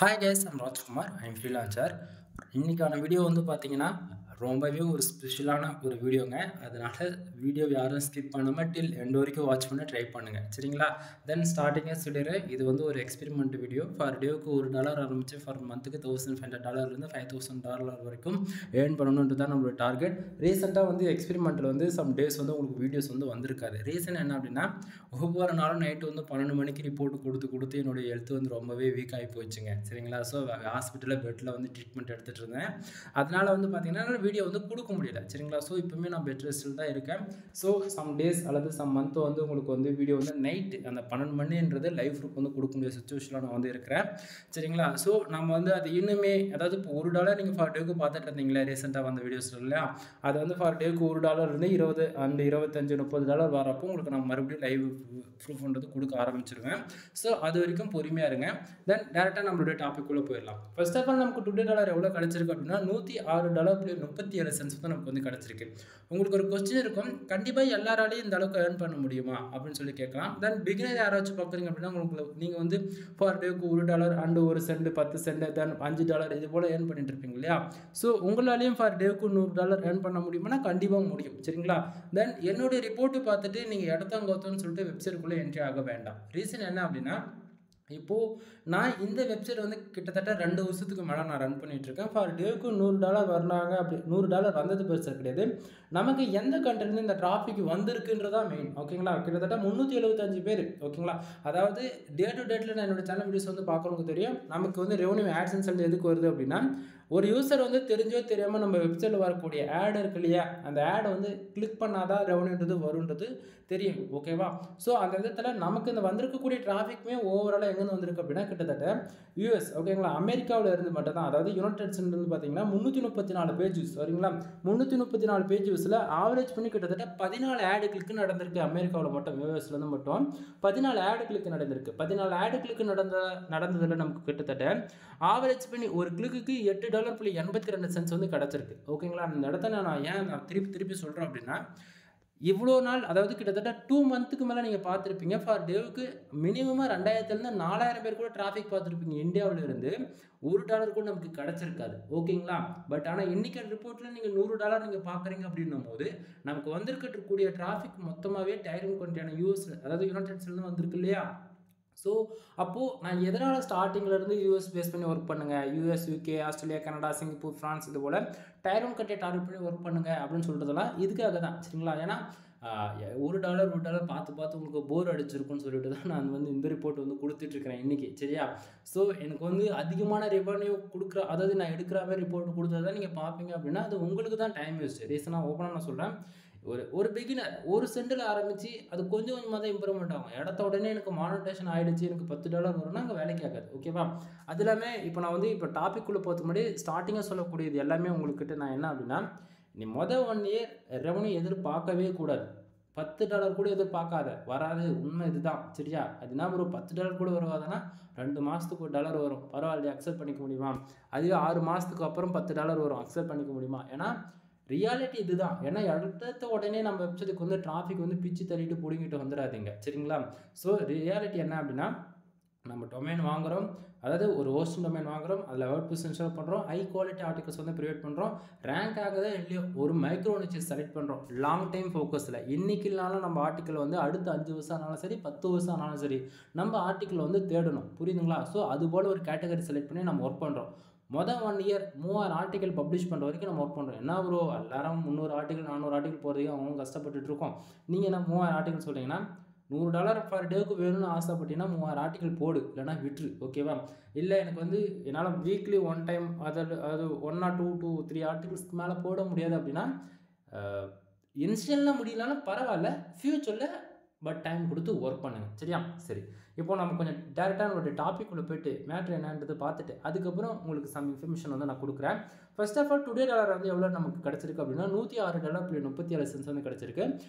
Hi guys, I'm Rajkumar. I'm freelancer. இன்னைக்கான video வந்து பார்த்தீங்கன்னா ரொம்பவே ஒரு ஸ்பெஷலான ஒரு வீடியோங்க. அதனால வீடியோ யாரும் ஸ்கிப் பண்ணாமல் டில் எண்ட் வரைக்கும் வாட்ச் பண்ண ட்ரை பண்ணுங்கள், சரிங்களா? தென் ஸ்டார்டிங்கே சொல்லிடுறேன், இது வந்து ஒரு எக்ஸ்பெரிமெண்ட் வீடியோ. ஃபார் டேவுக்கு $1 ஆரம்பிச்சு ஃபார் மந்த்துக்கு $1500 $5000 வரைக்கும் ஏர்ன் பண்ணணுன்றது தான் நம்மளோட டார்கெட். ரீசெண்டாக வந்து எக்ஸ்பெரிமெண்ட்டில் வந்து சம் டேஸ் வந்து உங்களுக்கு வீடியோஸ் வந்து வந்திருக்காது. ரீசன் என்ன அப்படின்னா, ஒவ்வொரு நாளும் நைட்டு வந்து 12 மணிக்கு ரிப்போர்ட் கொடுத்து என்னுடைய ஹெல்த் வந்து ரொம்பவே வீக் ஆகி போச்சுங்க, சரிங்களா? ஸோ ஹாஸ்பிட்டலில் பெட்டில் வந்து ட்ரீட்மெண்ட் எடுத்துகிட்டு இருந்தேன். அதனால வந்து பார்த்தீங்கன்னா வீடியோ வந்து கொடுக்க முடியல, சரிங்களா? ஸோ இப்போவுமே நான் பெட் ரெஸ்ட்டில் தான் இருக்கேன். ஸோ சம் டேஸ் அல்லது சம் மந்த் வந்து உங்களுக்கு வந்து வீடியோ வந்து நைட்டு அந்த 12 மணின்றது லைவ் ப்ரூஃப் வந்து கொடுக்க முடியாத சுச்சுவேஷனில் நான் வந்து இருக்கிறேன், சரிங்களா? ஸோ நம்ம வந்து அது இன்னுமே, அதாவது இப்போ $1 நீங்கள் ஃபார் டேவுக்கு பார்த்துட்டு இருந்தீங்களா ரீசெண்டாக வந்த வீடியோஸ் இல்லையா? அது வந்து ஃபார் டேவுக்கு $1 இருந்து 20 அண்ட் $25-30 வரப்போ உங்களுக்கு நான் மறுபடியும் லைவ் ப்ரூஃப்ன்றது கொடுக்க ஆரம்பிச்சிருவேன். ஸோ அது வரைக்கும் பொறுமையாக இருங்க. தென் டேரெக்டாக நம்மளுடைய டாபிக் உள்ள போயிடலாம். ஃபர்ஸ்ட் ஆஃப் ஆல் நமக்கு $2 எவ்வளோ கிடச்சிருக்கு அப்படின்னா $106.37 வந்து நமக்கு வந்து கிடச்சிருக்கு. உங்களுக்கு ஒரு கொஸ்டின் இருக்கும், கண்டிப்பாக எல்லாராலையும் இந்த அளவுக்கு ஏர்ன் பண்ண முடியுமா அப்படின்னு சொல்லி கேட்கலாம். தென் பிகினர் யாராச்சும் பார்க்குறீங்க அப்படின்னா உங்களுக்கு நீங்கள் வந்து ஃபார் டேவுக்கு $1 அண்ட் 1 சென்ட் 10 சென்ட் தென் $5 இது போல் ஏர்ன் பண்ணிட்டு இருப்பீங்க இல்லையா? ஸோ உங்களாலையும் ஃபார் டேவுக்கு $100 ஏர்ன் பண்ண முடியுமானா கண்டிப்பாக முடியும், சரிங்களா? தென் என்னுடைய ரிப்போர்ட்டு பார்த்துட்டு நீங்கள் இடத்தங்கோத்தோன்னு சொல்லிட்டு வெப்சைட்டுக்குள்ளே என்ட்ரி ஆக வேண்டாம். ரீசன் என்ன அப்படின்னா, இப்போது நான் இந்த வெப்சைட் வந்து கிட்டத்தட்ட 2 வருஷத்துக்கு மேலே நான் ரன் பண்ணிகிட்ருக்கேன். ஃபார் டேவுக்கு $100 வர்றாங்க. அப்படி $100 வந்தது பெருசாக கிடையாது. நமக்கு எந்த கண்ட்ரிலேருந்து இந்த டிராஃபிக் வந்திருக்குன்றதான் மெயின், ஓகேங்களா? கிட்டத்தட்ட 375 பேர், ஓகேங்களா? அதாவது டே டு டேட்டில் நான் என்னோடய சேனல் வீடியோஸ் வந்து பார்க்குறவங்களுக்கு தெரியும், நமக்கு வந்து ரெவன்யூ ஆட்சன்ஸ் வந்து எதுக்கு வருது அப்படின்னா, ஒரு யூசர் வந்து தெரிஞ்சோ தெரியாமல் நம்ம வெப்சைட்டில் வரக்கூடிய ஆட் இருக்கு இல்லையா, அந்த ஆடை வந்து கிளிக் பண்ணாதான் ரெவன்யூன்றது வருன்றது தெரியும், ஓகேவா? ஸோ அந்த விதத்தில் நமக்கு இந்த வந்திருக்கக்கூடிய டிராஃபிக்குமே ஓவராலாக எங்கேருந்து வந்திருக்கு அப்படின்னா கிட்டத்தட்ட யூஎஸ், ஓகேங்களா? அமெரிக்காவில் இருந்து மட்டும் தான், அதாவது யுனைடெட் ஸ்டேட்ஸ்லேருந்து பார்த்தீங்கன்னா 334 பேஜஸ், சரிங்களா? 334 பேஜஸில் ஆவரேஜ் பண்ணி கிட்டத்தட்ட 14 ஆடு கிளிக்கு நடந்திருக்கு. அமெரிக்காவில் மட்டும், யூஎஸ்லேருந்து மட்டும் 14 ஆடு கிளிக்கு நடந்திருக்கு. 14 ஆடு கிளிக்கு நடந்ததில் நமக்கு கிட்டத்தட்ட ஆவரேஜ் பண்ணி ஒரு கிளிக்கு $8.82 வந்து கிடச்சிருக்கு, ஓகேங்களா? அந்த இடத்த நான் ஏன் திருப்பி சொல்கிறேன் அப்படின்னா, இவ்வளோ நாள், அதாவது கிட்டத்தட்ட 2 மந்த்துக்கு மேலே நீங்கள் பார்த்துருப்பீங்க ஃபார் டேவுக்கு மினிமமாக 2000 4000 பேர் கூட டிராஃபிக் பார்த்துருப்பீங்க. இந்தியாவில் இருந்து $1 கூட நமக்கு கிடச்சிருக்காது, ஓகேங்களா? பட் ஆனால் இன்றைக்கி ரிப்போர்ட்டில் நீங்கள் $100 நீங்கள் பார்க்குறீங்க அப்படின்னும் போது நமக்கு வந்திருக்கக்கூடிய டிராஃபிக் மொத்தமாகவே டைரிங் கண்ட்ரியான யூஎஸ், அதாவது யுனைடெட் ஸ்டேட்ஸ்லேருந்து வந்திருக்கு இல்லையா? ஸோ அப்போது நான் எதனால் ஸ்டார்டிங்கிலேருந்து யூஎஸ் பேஸ் பண்ணி ஒர்க் பண்ணுங்கள், US, UK, Australia, Canada, Singapore, France இது போல் டைரோன் கண்ட்ரியை டார்கெட் பண்ணி ஒர்க் பண்ணுங்கள் அப்படின்னு சொல்கிறதெல்லாம் இதுக்காக தான், சரிங்களா? ஏன்னா $1 பார்த்து உங்களுக்கு போர் அடிச்சிருக்குன்னு சொல்லிட்டு தான் நான் வந்து இந்த ரிப்போர்ட் வந்து கொடுத்துட்ருக்கிறேன் இன்றைக்கி, சரியா? ஸோ எனக்கு வந்து அதிகமான ரெவன்யூ கொடுக்குற, அதாவது நான் எடுக்கிற மாதிரி ரிப்போர்ட் கொடுத்ததான் நீங்கள் பார்ப்பீங்க அப்படின்னா அது உங்களுக்கு தான் டைம் வேஸ்ட்டு. ரீசனாக ஓப்பனாக நான் சொல்கிறேன், ஒரு பிகினர் 1 சென்டில் ஆரம்பித்து அது கொஞ்சம் கொஞ்சமாக தான் இம்ப்ரூவ்மெண்ட் ஆகும். இடத்த உடனே எனக்கு மானிட்டேஷன் ஆகிடுச்சு, எனக்கு $10 வரும்னா அங்கே வேலைக்கு ஆகாது, ஓகேவா? அது எல்லாமே இப்போ நான் வந்து இப்போ டாபிக்குள்ளே போகிறதுக்கு முன்னாடி ஸ்டார்டிங்காக சொல்லக்கூடியது எல்லாமே உங்கள்கிட்ட நான் என்ன அப்படின்னா, நீ 1 இயர் ரெவன்யூ எதிர்பார்க்கவே கூடாது. $10 கூட எதிர்பார்க்காத, வராது, உண்மை இதுதான், சரியா? அதுனா ஒரு $10 கூட வருவாதுன்னா 2 மாதத்துக்கு $1 வரும், பரவாயில்லையா? அக்செப்ட் பண்ணிக்க முடியுமா? அதுவே 6 மாதத்துக்கு அப்புறம் $10 வரும், அக்செப்ட் பண்ணிக்க முடியுமா? ஏன்னா ரியாலிட்டி இதுதான். ஏன்னா எடுத்த உடனே நம்ம வெப்சைட்டுக்கு வந்து டிராஃபிக் வந்து பிச்சு தள்ளிட்டு பிடிங்கிட்டு வந்துடாதீங்க, சரிங்களா? ஸோ ரியாலிட்டி என்ன அப்படின்னா, நம்ம டொமைன் வாங்குகிறோம், அதாவது ஒரு ஹோஸ்டிங் டொமைன் வாங்குகிறோம், அதில் வேர்ட்ப்ரெஸ் இன்ஸ்டால் பண்ணுறோம், ஹை குவாலிட்டி ஆர்டிகல்ஸ் வந்து க்ரியேட் பண்ணுறோம், ரேங்க் ஆகுதோ இல்லையோ ஒரு மைக்ரோ நிச்சஸ் செலக்ட் பண்ணுறோம், லாங் டைம் ஃபோக்கஸில். இன்றைக்கி இல்லைனாலும் நம்ம ஆர்டிக்கல் வந்து அடுத்த 5 வருஷம் ஆனாலும் சரி, 10 வருஷம் ஆனாலும் சரி, நம்ம ஆர்டிக்கல் வந்து தேடணும், புரியுதுங்களா? ஸோ அதுபோல் ஒரு கேட்டகரி செலக்ட் பண்ணி நம்ம ஒர்க் பண்ணுறோம். 1 இயர் 3000 ஆர்டிக்கல் பப்ளிஷ் பண்ணுற வரைக்கும் நம்ம ஒர்க் பண்ணுறோம். என்ன ப்ரோ எல்லாரும் 300 ஆர்டிக்கல் 400 ஆர்டிக்கல் போகிறதுக்கு அவங்க கஷ்டப்பட்டுட்டு இருக்கோம், நீங்கள் என்ன 3000 ஆர்டிக்கல் சொல்கிறீங்கன்னா? $100 ஃபார் டேவுக்கு வேணும்னு ஆசைப்பட்டீங்கன்னா 3000 ஆர்டிக்கல் போடு, இல்லைனா விட்டுரு, ஓகேவா? இல்லை எனக்கு வந்து என்னால் வீக்லி 1 டைம் அது 1 or 2 to 3 ஆர்டிகல்ஸ்க்கு மேலே போட முடியாது அப்படின்னா, இன்ஸ்டன்ட்லாம் முடியலனாலும் பரவாயில்ல, ஃப்யூச்சரில் பட் டைம் கொடுத்து ஒர்க் பண்ணுங்கள், சரியா? சரி, இப்போ நம்ம கொஞ்சம் டேரெக்டாக நம்மளுடைய டாபிக் உள்ள போய்ட்டு மேட்ரு என்னன்றது பார்த்துட்டு அதுக்கப்புறம் உங்களுக்கு சம் இன்ஃபர்மேஷன் வந்து நான் கொடுக்குறேன். ஃபர்ஸ்ட் ஆஃப் ஆல் $2 வந்து எவ்வளோ நமக்கு கிடச்சிருக்கு அப்படின்னா $106.37 வந்து கிடச்சிருக்கு.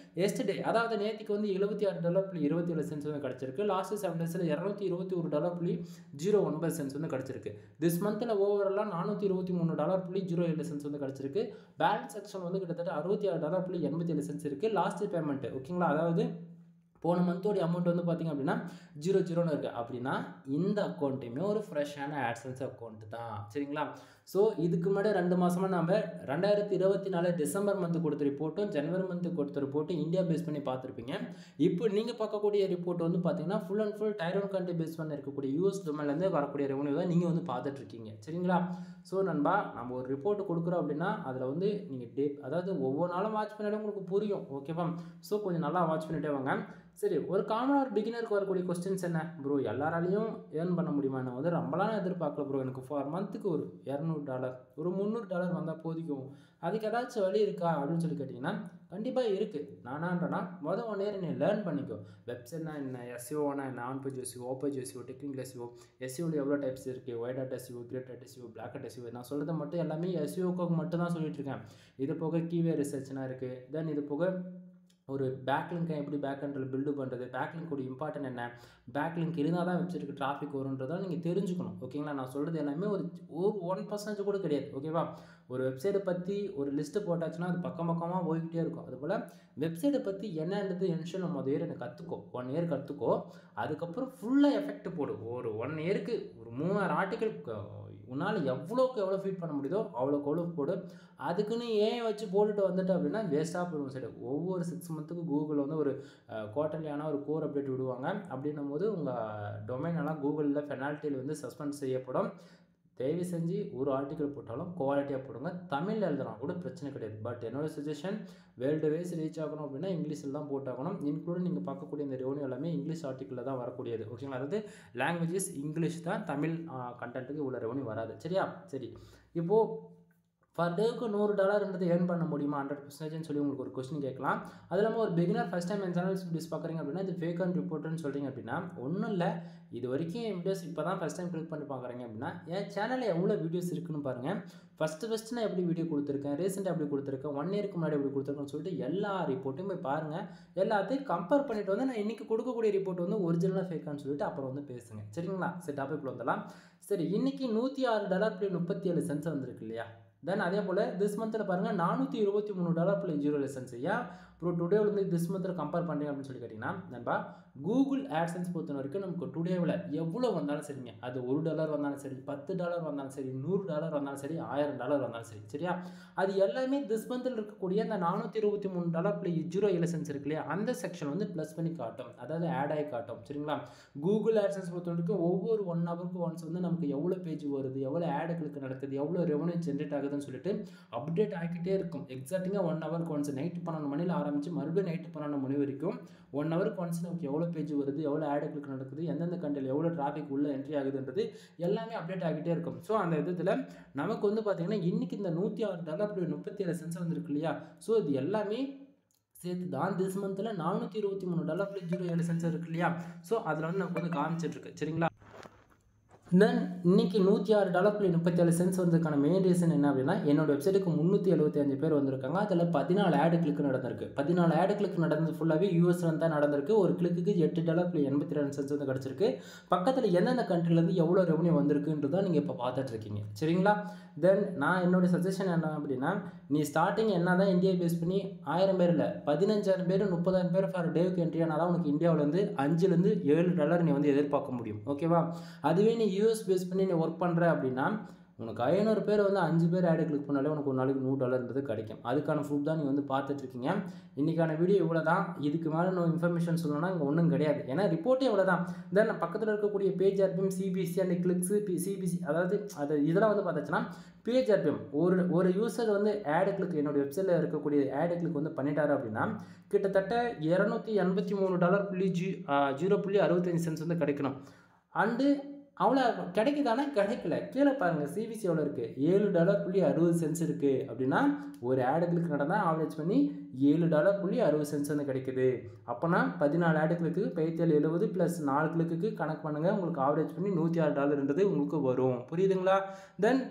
எஸ்டர்டே, அதாவது நேற்றுக்கு வந்து $76.27 வந்து கிடச்சிருக்கு. லாஸ்ட்டு 7 டேஸில் $221.09 வந்து கிடச்சிருக்கு. திஸ் மந்தில் ஓவராலாக $423.07 வந்து கிடச்சிருக்கு. பேலன்ஸ் செக்ஷன் வந்து கிட்டத்தட்ட $66.87 இருக்குது. லாஸ்ட்டு பேமெண்ட்டு, ஓகேங்களா? அதாவது போன மந்தோடைய அமௌண்ட் வந்து பார்த்திங்க அப்படின்னா 00 இருக்குது. அப்படின்னா இந்த அக்கௌண்ட்டையுமே ஒரு ஃப்ரெஷ்ஷான ஆட்சன்ஸ் அக்கௌண்ட் தான். சரிங்களா? ஸோ இதுக்கு முன்னாடி 2 மாதமாக நம்ம 2024 டிசம்பர் மந்த் கொடுத்த ரிப்போர்ட்டும் ஜனவரி மந்த் கொடுத்த ரிப்போர்ட்டும் இந்தியா பேஸ் பண்ணி பார்த்துருப்பீங்க. இப்போ நீங்கள் பார்க்கக்கூடிய ரிப்போர்ட் வந்து பார்த்தீங்கன்னா full and full tier 1 country base பண்ணி இருக்கக்கூடிய யூஎஸ் டொமைன்லேருந்து வரக்கூடிய ரெவன்யூ தான் நீங்கள் வந்து பார்த்துட்ருக்கீங்க. சரிங்களா? ஸோ நண்பா, நம்ம ஒரு ரிப்போர்ட் கொடுக்குறோம் அப்படின்னா அதில் வந்து நீங்கள் அதாவது ஒவ்வொரு நாளும் வாட்ச் பண்ணிவிட உங்களுக்கு புரியும். ஓகேவா? ஸோ கொஞ்சம் நல்லா வாட்ச் பண்ணிட்டே வாங்க. சரி, ஒரு காமனாக ஒரு பிகினருக்கு வரக்கூடிய கொஸ்டின்ஸ் என்ன ப்ரோ, எல்லாராலையும் ஏர்ன் பண்ண முடியுமா? நான் வந்து ரொம்பலாம் எதிர்பார்க்கல ப்ரோ, எனக்கு ஃபார் மந்த்துக்கு ஒரு $200 ஒரு $300 வந்தால் போதிக்கும், அதுக்கு ஏதாச்சும் வழி இருக்கா அப்படின்னு சொல்லி கேட்டிங்கன்னா கண்டிப்பாக இருக்குது. நானான்றனா மொதல் 1 இயர் நீ லேர்ன் பண்ணிக்கோ. வெப்சைட்னா என்ன, எஸ்இஓனா என்ன, on page SEO, off page SEO, technical SEO, எஸ்இஓவில் எவ்வளோ டைப்ஸ் இருக்குது, white hat SEO, grey hat SEO, black hat SEO. நான் சொல்கிறது மட்டும் எல்லாமே எஸ்இஓக்கு மட்டும் தான் சொல்லிட்டு இருக்கேன். இது போக கீவே ரிசர்ச்னா இருக்குது. தென் இது போக ஒரு பேக்லிங்கை எப்படி பேக்எண்டில் பில்டு பண்ணுறது, பேக்லிங்கோட இம்பார்ட்டன் என்ன, பேக்லிங்க் இருந்தால் தான் வெப்சைட்டுக்கு டிராஃபிக் வரும்ன்றதால் நீங்கள் தெரிஞ்சுக்கணும். ஓகேங்களா? நான் சொல்கிறது எல்லாமே ஒரு 1% கூட கிடையாது. ஓகேவா? ஒரு வெப்சைட்டை பற்றி ஒரு லிஸ்ட்டு போட்டாச்சுன்னா அது பக்கமாக போய்கிட்டே இருக்கும். அதுபோல் வெப்சைட்டை பற்றி என்னன்றது இனிஷியல் நம்ம இயர் எனக்கு கற்றுக்கோ, 1 இயர் கற்றுக்கோ. அதுக்கப்புறம் ஃபுல்லாக எஃபெக்ட் போடு. ஒரு 1 இயருக்கு ஒரு 3000 ஆர்டிக்கல் உன்னால் எவ்வளோக்கு எவ்வளோ ஃபீட் பண்ண முடியுதோ அவ்வளோக்கு எவ்வளோ போடு. அதுக்குன்னு ஏன் வச்சு போட்டுட்டு வந்துட்டு அப்படின்னா வேஸ்ட்டாக போயிடும். சரி, ஒவ்வொரு 6 மந்த்துக்கு கூகுளில் வந்து ஒரு குவார்ட்டர்லியான ஒரு கோர் அப்டேட் விடுவாங்க. அப்படின்னும் போது உங்கள் டொமைன் எல்லாம் கூகுளில் பெனால்ட்டியில் வந்து சஸ்பெண்ட் செய்யப்படும். தயவு செஞ்சு ஒரு ஆர்டிக்கல் போட்டாலும் குவாலிட்டியாக போடுங்க. தமிழில் எழுதலாம் கூட பிரச்சனை கிடையாது. பட் என்னோட சஜஷன், வேர்ல்டு வைஸ் ரீச் ஆகணும் அப்படின்னா இங்கிலீஷில் தான் போட்டாகணும். இன்க்ளூடிங் நீங்கள் பார்க்கக்கூடிய இந்த ரெவன்யூ எல்லாமே இங்கிலீஷ் ஆர்டிக்கலில் தான் வரக்கூடியது. ஓகேங்களா? அதாவது லாங்குவேஜஸ் இங்கிலீஷ் தான், தமிழ் கண்டென்ட்டுக்கு இவ்வளோ ரெவன்யூ வராது. சரியா? சரி, இப்போது பர் டேவுக்கு $100 ஏர்ன் பண்ண முடியுமா 100%ன்னு சொல்லி உங்களுக்கு ஒரு கொஸ்டின் கேட்கலாம். அது இல்லாமல் ஒரு பிகினர் ஃபஸ்ட் டைம் என் சேனல்ஸ் வீடியோஸ் பார்க்குறீங்க அப்படின்னா இது ஃபேக் அண்ட் ரிப்போர்ட்னு சொல்கிறீங்க அப்படின்னா ஒன்றும் இல்லை. இது வரைக்கும் என் வீடியோஸ் இப்போ தான் ஃபஸ்ட் டைம் கிளிக் பண்ணி பார்க்குறீங்க அப்படின்னா என் சேனலில் எவ்வளோ வீடியோஸ் இருக்குன்னு பாருங்கள். ஃபஸ்ட்டு நான் எப்படி வீடியோ கொடுத்துருக்கேன், ரீசெண்டாக எப்படி கொடுத்துருக்கேன், 1 இயருக்கு முன்னாடி எப்படி கொடுத்துருக்கேன்னு சொல்லிட்டு எல்லா ரிப்போர்ட்டையும் போய் பாருங்கள். எல்லாத்தையும் கம்பேர் பண்ணிவிட்டு வந்து நான் இன்றைக்கி கொடுக்கக்கூடிய ரிப்போர்ட் வந்து ஒரிஜினலாக ஃபேக்கான்னு சொல்லிட்டு அப்புறம் வந்து பேசுங்க. சரிங்களா? சரி, டாபிக் வந்துடலாம். சரி, இன்றைக்கி $106.37 வந்திருக்கு இல்லையா? தென் அதே போல் திஸ் மந்தில் பாருங்கள் $423.0 ஏன் ப்ரோ டுடே வந்து திஸ் மந்தில் கம்பேர் பண்ணுறீங்க அப்படின்னு சொல்லி கேட்டிங்கன்னா நண்பா, கூகுள் ஆட்சன்ஸ் பொறுத்த வரைக்கும் நமக்கு டுடேவில் எவ்வளோ வந்தாலும் சரிங்க, அது $1 வந்தாலும் சரி, $10 வந்தாலும் சரி, $100 வந்தாலும் சரி, $1000 வந்தாலும் சரி, சரியா? அது எல்லாமே திஸ் மந்தில் இருக்கக்கூடிய அந்த $423.0 இருக்கு இல்லையா, அந்த செக்ஷன் வந்து ப்ளஸ் பண்ணி காட்டும், அதாவது ஆட் ஆகி காட்டும். சரிங்களா? கூகுள் ஆட்சன்ஸ் பொறுத்த வரைக்கும் ஒவ்வொரு 1 ஹவருக்கு ஒன்ஸ் வந்து நமக்கு எவ்வளோ பேஜ் வருது, எவ்வளோ ஆடு கிளிக் நடக்குது, எவ்வளோ ரெவன்யூ ஜென்ரேட் ஆகுதுன்னு சொல்லிட்டு அப்டேட் ஆகிக்கிட்டே இருக்கும். எக்ஸாக்டாக 1 ஹவருக்கு ஒன்ஸ் நைட்டு 12 மணியில் ஆரம்பித்து மறுபடியும் நைட்டு 12 மணி வரைக்கும் 1 ஹவருக்கு ஒன்ஸ் நமக்கு எவ்வளோ பேஜ் வருது, எவ்வளோ ஆடு கிளிக் நடக்குது, எந்தெந்த கண்ட்ரியில் எவ்வளோ டிராஃபிக் உள்ள என்ட்ரி ஆகுதுன்றது எல்லாமே அப்டேட் ஆகிட்டே இருக்கும். ஸோ அந்த விதத்தில் நமக்கு வந்து பார்த்தீங்கன்னா இன்றைக்கி இந்த $106.37 வந்துருக்கு இல்லையா? ஸோ இது எல்லாமே சேர்த்து தான் திஸ் மந்தில் $423.07 இருக்கு இல்லையா? ஸோ அதில் வந்து நமக்கு வந்து காமிச்சிட்ருக்கு. சரிங்களா? தென் இன்றைக்கி $106.37 வந்ததுக்கான மெயின் ரீசன் என்ன அப்படின்னா என்னோட வெப்சைட்டுக்கு 375 பேர் வந்திருக்காங்க. அதில் 14 ஆடு கிளிக் நடந்திருக்கு. 14 ஆடு கிளிக் நடந்தது ஃபுல்லாகவே யூஎஸ்ல தான் நடந்திருக்கு. ஒரு கிளிக்கு $8.82 வந்து கிடச்சிருக்கு. பக்கத்தில் எந்தெந்த கண்ட்ரிலேருந்து எவ்வளோ ரெவன்யூ வந்திருக்குன்றது தான் நீங்கள் இப்போ பார்த்துட்ருக்கீங்க. சரிங்களா? தென் நான் என்னுடைய சஜஷன் என்ன அப்படின்னா, நீ ஸ்டார்டிங் என்ன தான் இந்தியா பேஸ் பண்ணி 1000 பேர் இல்லை 15,000 பேர் 30,000 பேர் ஃபார் டேவுக்கு என்ட்ரி ஆனால் தான் உனக்கு இந்தியாவிலேருந்து $5-7 நீ வந்து எதிர்பார்க்க முடியும். ஓகேவா? அதுவே நீ யூஎஸ் பேஸ் பண்ணி நீ ஒர்க் பண்ணுற அப்படின்னா உனக்கு 500 பேர் வந்து 5 பேர் ஆடு கிளிக் பண்ணாலே உனக்கு ஒரு நாளைக்கு $100 கிடைக்கும். அதுக்கான ப்ரூஃப் தான் நீ வந்து பார்த்துட்ருக்கீங்க. இன்றைக்கான வீடியோ இவ்வளோ தான். இதுக்கு மேலே நான் இன்ஃபர்மேஷன் சொல்லணும்னா இங்கே ஒன்றும் கிடையாது. ஏன்னா ரிப்போர்ட்டே இவ்வளோ தான். தென் பக்கத்தில் இருக்கக்கூடிய page RPM, CPC and clicks, CPC அதாவது இதெல்லாம் வந்து பார்த்தாச்சுன்னா பேஜ் ஆர்பிஎம் ஒரு யூசர் வந்து ஆடு கிளிக் என்னோட வெப்சைட்டில் இருக்கக்கூடிய ஆடு கிளிக் வந்து பண்ணிட்டாரு அப்படின்னா கிட்டத்தட்ட $283.065 வந்து கிடைக்கணும். அண்டு அவ்வளோ கிடைக்குதானே? கிடைக்கல. கீழே பாருங்கள், சிபிசி எவ்வளோ இருக்குது, $7.60 இருக்குது. அப்படின்னா ஒரு ஆடு கிளிக் நடந்தால் ஆவரேஜ் பண்ணி $7.60 வந்து கிடைக்குது. அப்போனா 14 ஆடு கிளிக்கு 1770 ப்ளஸ் 4 கிளிக்கு கணக்கு பண்ணுங்கள், உங்களுக்கு ஆவரேஜ் பண்ணி $106 உங்களுக்கு வரும். புரியுதுங்களா? தென்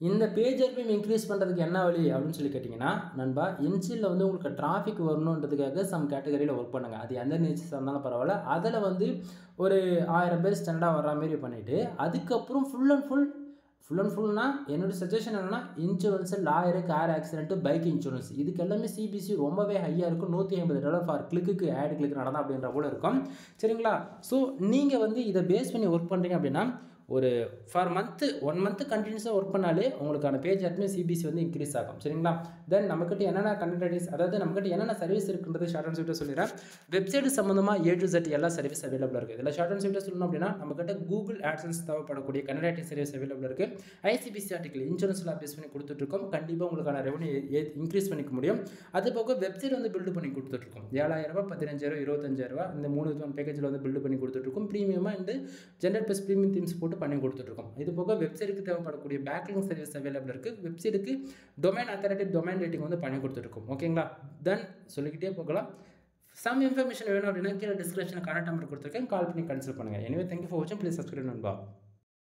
இந்த பேஜ் ஆர்பிஎம் இன்க்ரீஸ் பண்ணுறதுக்கு என்ன வழி அப்படின்னு சொல்லி கேட்டிங்கன்னா நண்பா, இன்ஸ்டில் வந்து உங்களுக்கு டிராஃபிக் வரணுன்றதுக்காக சம் கேட்டகரியில் ஒர்க் பண்ணுங்கள். அது எந்த நேச்சர்ஸாக இருந்தாலும் பரவாயில்ல. அதில் வந்து ஒரு 1000 பேர் ஸ்டாண்டர்டாக வர்ற மாரி பண்ணிவிட்டு அதுக்கப்புறம் full and full full and ஃபுல்னா என்னோட சஜஷன் என்னன்னா insurance, lawyer, car accident, bike insurance இதுக்கு எல்லாமே சிபிசி ரொம்பவே ஹையாக இருக்கும். $150 ஃபார் கிளிக்கு ஆட் கிளிக் நடந்தா அப்படின்ற போல இருக்கும். சரிங்களா? ஸோ நீங்கள் வந்து இதை பேஸ் பண்ணி ஒர்க் பண்ணுறீங்க அப்படின்னா ஒரு ஃபார் மந்த்து 1 மந்த்து கண்டினியூஸாக ஒர்க் பண்ணாலே உங்களுக்கான பேஜ் ஆட்மே சிபிசி வந்து இன்க்ரீஸ் ஆகும். சரிங்களா? தென் நம்மக்கிட்ட என்னென்ன கண்டென்ட் அதாவது நம்மக்கிட்ட என்னென்ன சர்வீஸ் இருக்குன்றது ஷார்ட் அண்ட் ஸ்வீட்டாக சொல்லிடுறேன். வெப்சைட் சம்மந்தமாக A to Z எல்லா சர்வீஸ் அவைலபிளாக இருக்குது. இதில் ஷார்ட் அண்ட் ஸ்வீட்டாக சொல்லணும் அப்படின்னா நம்மக்கிட்ட கூகுள் ஆட்சன்ஸ் தேவைப்படக்கூடிய கனெக்டிங் சர்வீஸ் அவைலபிளாக இருக்குது. ஐசிபிசி ஆர்டிகல் இன்சூரன்ஸ்லாம் பேஸ் பண்ணி கொடுத்துட்ருக்கோம். கண்டிப்பாக உங்களுக்கான ரெவன்யூ இன்க்ரீஸ் பண்ணிக்க முடியும். அது போக வெப்சைட் வந்து பில்டு பண்ணி கொடுத்துட்ருக்கோம். $7,000, $15,000, $25,000 இந்த 3 விதமான பேக்கேஜில் வந்து பில்டு பண்ணி கொடுத்துட்ருக்கோம். ப்ரீமியமாக இந்த ஜென்ரல் ப்ளஸ் ப்ரீமியம் தீம்ஸ் போட்டு பண்ணி கொடுத்துட்ருக்கோம். இது போக வெப்சைட்டுக்கு தேவைப்படக்கூடிய பேக்லிங் சர்வீஸ் அவைலபிள் இருக்குது. வெப்சைட்டுக்கு டொமைன் அத்தாரிட்டி டொமைன் ரேட்டிங் வந்து பண்ணி கொடுத்துருக்கோம். ஓகேங்களா? தென் சொல்லிக்கிட்டே போகலாம். சம் இன்ஃபர்மேஷன் வேணும் அப்படின்னா கீழே டிஸ்கிரிப்ஷனில் கான்டாக்ட் நம்பர் கொடுத்துருக்கேன். கால் பண்ணி கன்சல்ட் பண்ணுங்கள். எனவே தேங்க்யூ ஃபார் வாட்சிங். ப்ளீஸ் சப்ஸ்கிரைப் நண்பா.